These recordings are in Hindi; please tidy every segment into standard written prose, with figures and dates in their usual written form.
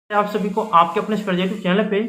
आप सभी को आपके अपने प्रोजेक्ट चैनल पे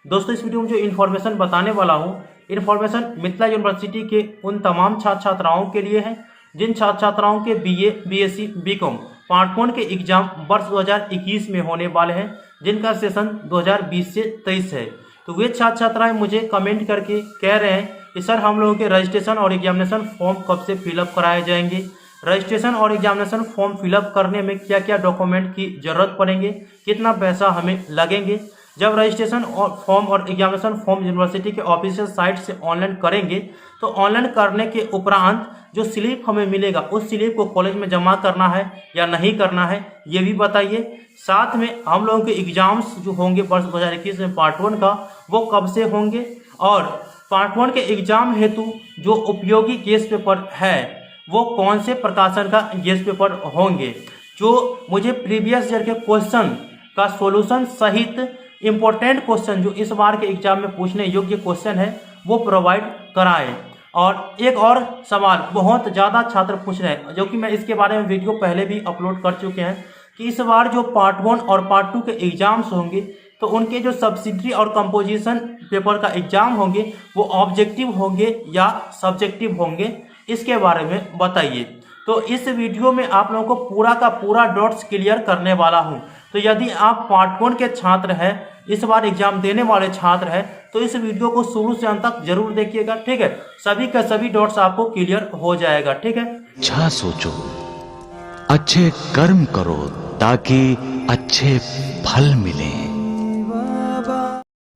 दोस्तों इस वीडियो में जो इन्फॉर्मेशन बताने वाला हूँ, इन्फॉर्मेशन मिथिला यूनिवर्सिटी के उन तमाम छात्र छात्राओं के लिए है जिन छात्र छात्राओं के बीए, बीएससी, बीकॉम पार्ट 1 के एग्जाम वर्ष 2021 में होने वाले हैं, जिनका सेशन 2020 से 23 है। तो वे छात्र छात्राएं मुझे कमेंट करके कह रहे हैं कि सर हम लोगों के रजिस्ट्रेशन और एग्जामिनेशन फॉर्म कब से फिलअप कराए जाएंगे, रजिस्ट्रेशन और एग्जामिनेशन फॉर्म फिलअप करने में क्या क्या डॉक्यूमेंट की जरूरत पड़ेंगे, कितना पैसा हमें लगेंगे। जब रजिस्ट्रेशन और फॉर्म और एग्जामिनेशन फॉर्म यूनिवर्सिटी के ऑफिशियल साइट से ऑनलाइन करेंगे तो ऑनलाइन करने के उपरांत जो स्लिप हमें मिलेगा उस स्लिप को कॉलेज में जमा करना है या नहीं करना है ये भी बताइए। साथ में हम लोगों के एग्जाम्स जो होंगे वर्ष 2021 में पार्ट 1 का वो कब से होंगे, और पार्ट 1 के एग्जाम हेतु जो उपयोगी गेस्ट पेपर है वो कौन से प्रकाशन का गेस्ट पेपर होंगे, जो मुझे प्रीवियस ईयर के क्वेश्चन का सॉल्यूशन सहित इंपॉर्टेंट क्वेश्चन जो इस बार के एग्जाम में पूछने योग्य क्वेश्चन है वो प्रोवाइड कराएं। और एक और सवाल बहुत ज़्यादा छात्र पूछ रहे हैं, जो कि मैं इसके बारे में वीडियो पहले भी अपलोड कर चुके हैं, कि इस बार जो पार्ट 1 और पार्ट 2 के एग्जाम्स होंगे तो उनके जो सब्सिडरी और कंपोजिशन पेपर का एग्जाम होंगे वो ऑब्जेक्टिव होंगे या सब्जेक्टिव होंगे, इसके बारे में बताइए। तो इस वीडियो में आप लोगों को पूरा का पूरा डॉट्स क्लियर करने वाला हूं। तो यदि आप पार्ट 1 के छात्र हैं, इस बार एग्जाम देने वाले छात्र हैं, तो इस वीडियो को शुरू से अंत तक जरूर देखिएगा, ठीक है। सभी का सभी डॉट्स आपको क्लियर हो जाएगा, ठीक है। अच्छा सोचो, अच्छे कर्म करो ताकि अच्छे फल मिले।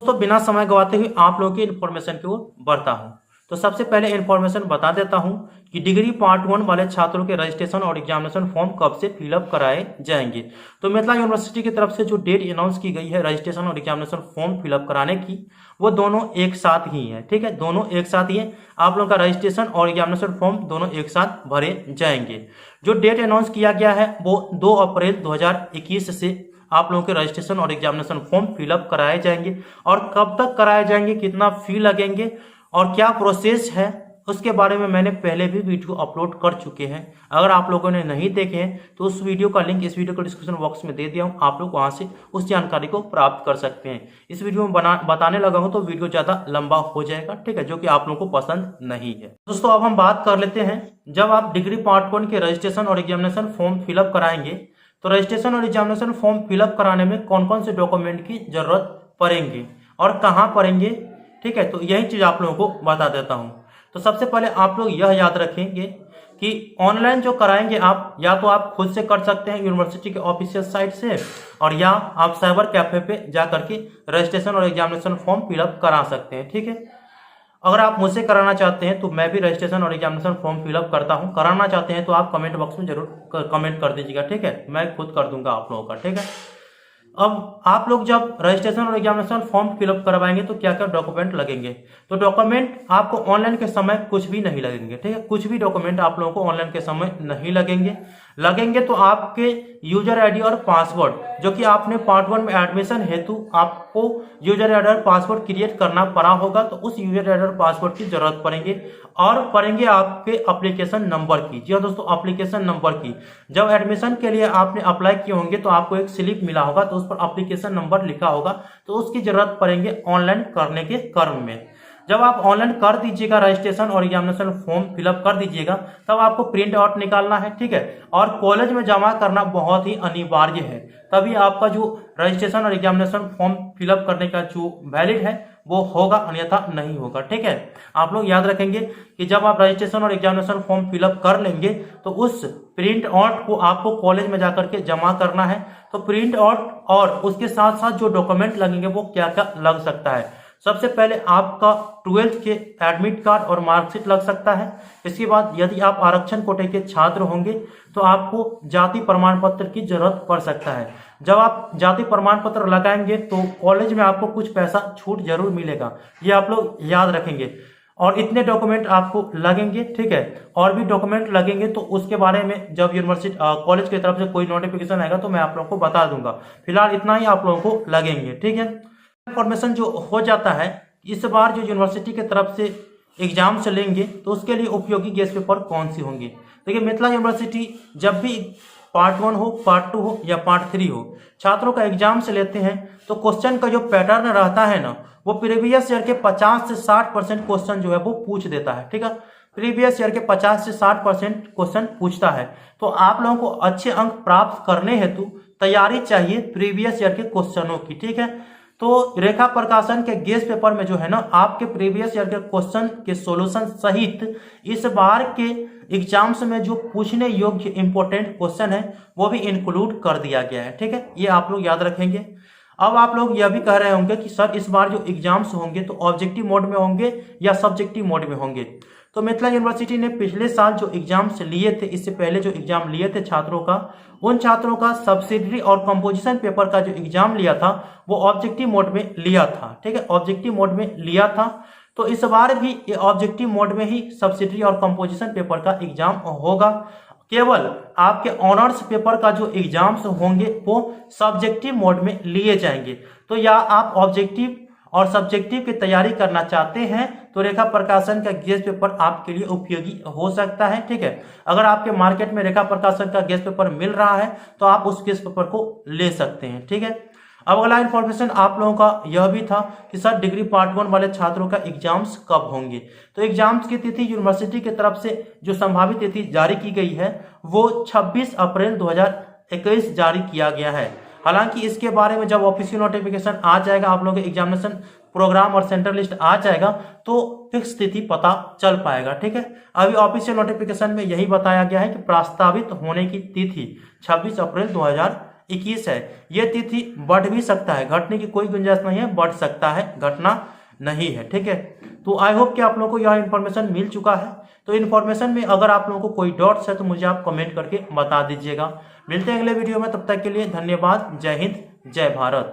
तो बिना समय गवाते हुए आप लोगों की इन्फॉर्मेशन की ओर बढ़ता हूं। तो सबसे पहले इन्फॉर्मेशन बता देता हूं कि डिग्री पार्ट 1 वाले छात्रों के रजिस्ट्रेशन और एग्जामिनेशन फॉर्म कब से फिलअप कराए जाएंगे। तो मिथिला यूनिवर्सिटी की तरफ से जो डेट अनाउंस की गई है रजिस्ट्रेशन और एग्जामिनेशन फॉर्म फिलअप कराने की, वो दोनों एक साथ ही है, ठीक है। दोनों एक साथ ही है, आप लोगों का रजिस्ट्रेशन और एग्जामिनेशन फॉर्म दोनों एक साथ भरे जाएंगे। जो डेट अनाउंस किया गया है वो 2 अप्रैल 2021 से आप लोगों के रजिस्ट्रेशन और एग्जामिनेशन फॉर्म फिलअप कराए जाएंगे। और कब तक कराए जाएंगे, कितना फी लगेंगे और क्या प्रोसेस है, उसके बारे में मैंने पहले भी वीडियो अपलोड कर चुके हैं। अगर आप लोगों ने नहीं देखे हैं तो उस वीडियो का लिंक इस वीडियो के डिस्क्रिप्शन बॉक्स में दे दिया हूं, आप लोग वहां से उस जानकारी को प्राप्त कर सकते हैं। इस वीडियो में बताने लगा हूं तो वीडियो ज़्यादा लंबा हो जाएगा, ठीक है, जो कि आप लोगों को पसंद नहीं है। दोस्तों अब हम बात कर लेते हैं, जब आप डिग्री पार्ट 1 के रजिस्ट्रेशन और एग्जामिनेशन फॉर्म फिलअप कराएंगे तो रजिस्ट्रेशन और एग्जामिनेशन फॉर्म फिलअप कराने में कौन कौन से डॉक्यूमेंट की जरूरत पड़ेंगे और कहाँ पड़ेंगे, ठीक है। तो यही चीज़ आप लोगों को बता देता हूँ। तो सबसे पहले आप लोग यह याद रखेंगे कि ऑनलाइन जो कराएंगे आप, या तो आप खुद से कर सकते हैं यूनिवर्सिटी के ऑफिशियल साइट से, और या आप साइबर कैफे पे जा करके रजिस्ट्रेशन और एग्जामिनेशन फॉर्म फिलअप करा सकते हैं, ठीक है। अगर आप मुझसे कराना चाहते हैं तो मैं भी रजिस्ट्रेशन और एग्जामिनेशन फॉर्म फिलअप करता हूं, कराना चाहते हैं तो आप कमेंट बॉक्स में जरूर कमेंट कर दीजिएगा, ठीक है। मैं खुद कर दूंगा आप लोगों का, ठीक है। अब आप लोग जब रजिस्ट्रेशन और एग्जामिनेशन फॉर्म फिलअप करवाएंगे तो क्या क्या डॉक्यूमेंट लगेंगे। तो डॉक्यूमेंट आपको ऑनलाइन के समय कुछ भी नहीं लगेंगे, ठीक है। कुछ भी डॉक्यूमेंट आप लोगों को ऑनलाइन के समय नहीं लगेंगे तो आपके यूजर आईडी और पासवर्ड, जो कि आपने पार्ट 1 में एडमिशन हेतु आपको यूजर आईडी और पासवर्ड क्रिएट करना पड़ा होगा, तो उस यूजर आईडी और पासवर्ड की जरूरत पड़ेंगे। और पड़ेंगे आपके एप्लीकेशन नंबर की, जी हाँ दोस्तों, एप्लीकेशन नंबर की। जब एडमिशन के लिए आपने अप्लाई किए होंगे तो आपको एक स्लिप मिला होगा, तो उस पर एप्लीकेशन नंबर लिखा होगा, तो उसकी जरूरत पड़ेंगे ऑनलाइन करने के क्रम में। जब आप ऑनलाइन कर दीजिएगा, रजिस्ट्रेशन और एग्जामिनेशन फॉर्म फिलअप कर दीजिएगा, तब आपको प्रिंट आउट निकालना है, ठीक है। और कॉलेज में जमा करना बहुत ही अनिवार्य है, तभी आपका जो रजिस्ट्रेशन और एग्जामिनेशन फॉर्म फिलअप करने का जो वैलिड है वो होगा, अन्यथा नहीं होगा, ठीक है। आप लोग याद रखेंगे कि जब आप रजिस्ट्रेशन और एग्जामिनेशन फॉर्म फिलअप कर लेंगे तो उस प्रिंट आउट को आपको कॉलेज में जाकर के जमा करना है। तो प्रिंट आउट और उसके साथ साथ जो डॉक्यूमेंट लगेंगे वो क्या क्या लग सकता है। सबसे पहले आपका 12th के एडमिट कार्ड और मार्कशीट लग सकता है। इसके बाद यदि आप आरक्षण कोटे के छात्र होंगे तो आपको जाति प्रमाण पत्र की जरूरत पड़ सकता है। जब आप जाति प्रमाण पत्र लगाएंगे तो कॉलेज में आपको कुछ पैसा छूट जरूर मिलेगा, ये आप लोग याद रखेंगे। और इतने डॉक्यूमेंट आपको लगेंगे, ठीक है। और भी डॉक्यूमेंट लगेंगे तो उसके बारे में जब यूनिवर्सिटी कॉलेज की तरफ से कोई नोटिफिकेशन आएगा तो मैं आप लोगों को बता दूंगा। फिलहाल इतना ही आप लोगों को लगेंगे, ठीक है। इंफॉर्मेशन जो हो जाता है, इस बार जो यूनिवर्सिटी की तरफ से एग्जाम से लेंगे तो उसके लिए उपयोगी गेस्ट पेपर कौन सी होंगे। देखिए मिथिला यूनिवर्सिटी जब भी पार्ट 1 हो, पार्ट 2 हो या पार्ट 3 हो, छात्रों का एग्जाम से लेते हैं तो क्वेश्चन का जो पैटर्न रहता है ना, वो प्रीवियस ईयर के 50 से 60% क्वेश्चन जो है वो पूछ देता है। ठीक है, प्रीवियस ईयर के 50 से 60% क्वेश्चन पूछता है। तो आप लोगों को अच्छे अंक प्राप्त करने हेतु तैयारी चाहिए प्रीवियस ईयर के क्वेश्चनों की। ठीक है, तो रेखा प्रकाशन के गेस्ट पेपर में जो है ना, आपके प्रीवियस ईयर के क्वेश्चन के सॉल्यूशन सहित इस बार के एग्जाम्स में जो पूछने योग्य इंपॉर्टेंट क्वेश्चन है वो भी इंक्लूड कर दिया गया है। ठीक है, ये आप लोग याद रखेंगे। अब आप लोग यह भी कह रहे होंगे कि सर इस बार जो एग्जाम्स होंगे तो ऑब्जेक्टिव मोड में होंगे या सब्जेक्टिव मोड में होंगे। तो मिथिला यूनिवर्सिटी ने पिछले साल जो एग्जाम्स लिए थे, इससे पहले जो एग्जाम लिए थे छात्रों का, उन छात्रों का सब्सिडरी और कंपोजिशन पेपर का जो एग्जाम लिया था वो ऑब्जेक्टिव मोड में लिया था। ठीक है, ऑब्जेक्टिव मोड में लिया था। तो इस बार भी ये ऑब्जेक्टिव मोड में ही सब्सिडरी और कंपोजिशन पेपर का एग्जाम होगा। केवल आपके ऑनर्स पेपर का जो एग्जाम्स होंगे वो सब्जेक्टिव मोड में लिए जाएंगे। तो या आप ऑब्जेक्टिव और सब्जेक्टिव की तैयारी करना चाहते हैं तो रेखा प्रकाशन का गेस्ट पेपर आपके लिए उपयोगी हो सकता है। ठीक है, अगर आपके मार्केट में रेखा प्रकाशन का गेस्ट पेपर मिल रहा है तो आप उस गेस्ट पेपर को ले सकते हैं। ठीक है, अब अगला इन्फॉर्मेशन आप लोगों का यह भी था कि सर डिग्री पार्ट 1 वाले छात्रों का एग्जाम्स कब होंगे। तो एग्जाम्स की तिथि यूनिवर्सिटी की तरफ से जो संभावित तिथि जारी की गई है वो 26 अप्रैल 2021 जारी किया गया है। हालांकि इसके बारे में जब ऑफिशियल नोटिफिकेशन आ जाएगा, आप लोगों के एग्जामिनेशन प्रोग्राम और सेंटर लिस्ट आ जाएगा तो फिक्स तिथि पता चल पाएगा। ठीक है, अभी ऑफिशियल नोटिफिकेशन में यही बताया गया है कि प्रस्तावित होने की तिथि 26 अप्रैल 2021 है। यह तिथि बढ़ भी सकता है, घटने की कोई गुंजाइश नहीं है, बढ़ सकता है, घटना नहीं है। ठीक है, तो आई होप कि आप लोगों को यह इन्फॉर्मेशन मिल चुका है। तो इन्फॉर्मेशन में अगर आप लोगों को कोई डाउट्स है तो मुझे आप कमेंट करके बता दीजिएगा। मिलते हैं अगले वीडियो में, तब तक के लिए धन्यवाद। जय हिंद, जय भारत।